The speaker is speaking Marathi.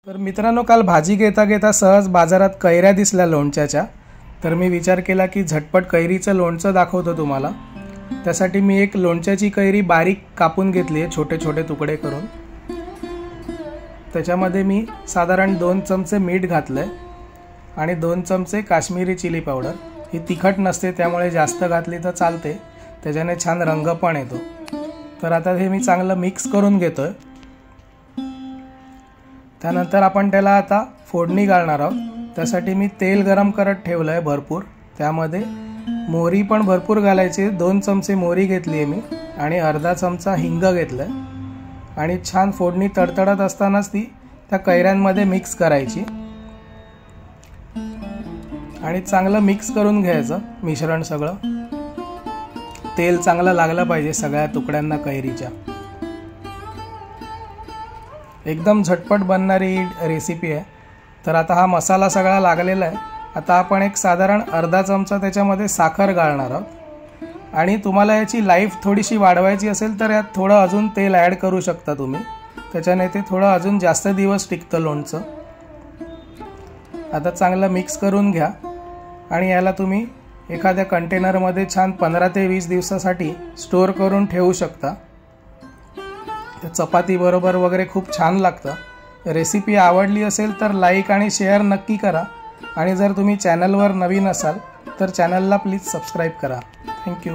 तर मित्रांनो, काल भाजी घेता घेता सहज बाजारात कैऱ्या दिसल्या लोणच्याच्या। तर मी विचार केला की झटपट कैरीचं लोणचं दाखवतो तुम्हाला। त्यासाठी मी एक लोणच्याची कैरी बारीक कापून घेतली आहे, छोटे छोटे तुकडे करून। त्याच्यामध्ये मी साधारण 2 चमचे मीठ घातलंय आणि 2 चमचे काश्मीरी चिली पावडर। ही तिखट नसते त्यामुळे जास्त घातली तर चालते, त्याच्याने छान रंग पण येतो। तर आता हे मी चांगलं मिक्स करून घेतोय। त्यानंतर आपण त्याला आता फोडणी घालणार आहोत। त्यासाठी मी तेल गरम करत ठेवलंय भरपूर। त्यामध्ये मोहरी पण भरपूर घालायची, 2 चमचे मोहरी घेतली आहे मी आणि अर्धा चमचा हिंग घेतलाय आणि छान फोडणी तडतडत असतानाच ती त्या कैऱ्यांमध्ये मिक्स करायची आणि चांगलं मिक्स करून घ्यायचं मिश्रण सगळं। तेल चांगलं लागलं पाहिजे सगळ्या तुकड्यांना कैरीच्या। एकदम झटपट बनणारी रेसिपी आहे। तर आता हा मसाला सगळा लागलेला आहे। आता आपण एक साधारण अर्धा चमचा त्याच्यामध्ये साखर घालणार आहोत आणि तुम्हाला याची लाईफ थोडीशी वाढवायची असेल तर यात थोडं अजून तेल ॲड करू शकता तुम्ही, त्याच्याने ते थोडं अजून जास्त दिवस टिकतं लोणचं। आता चांगलं मिक्स करून घ्या आणि याला तुम्ही एखाद्या कंटेनरमध्ये छान 15 ते 20 दिवसासाठी स्टोअर करून ठेवू शकता। चपाती बरोबर वगैरे खूप छान लागतं। रेसिपी आवडली असेल तर लाईक आणि शेअर नक्की करा आणि जर तुम्ही चॅनलवर नवीन असाल तर चॅनलला प्लीज सबस्क्राईब करा। थँक्यू।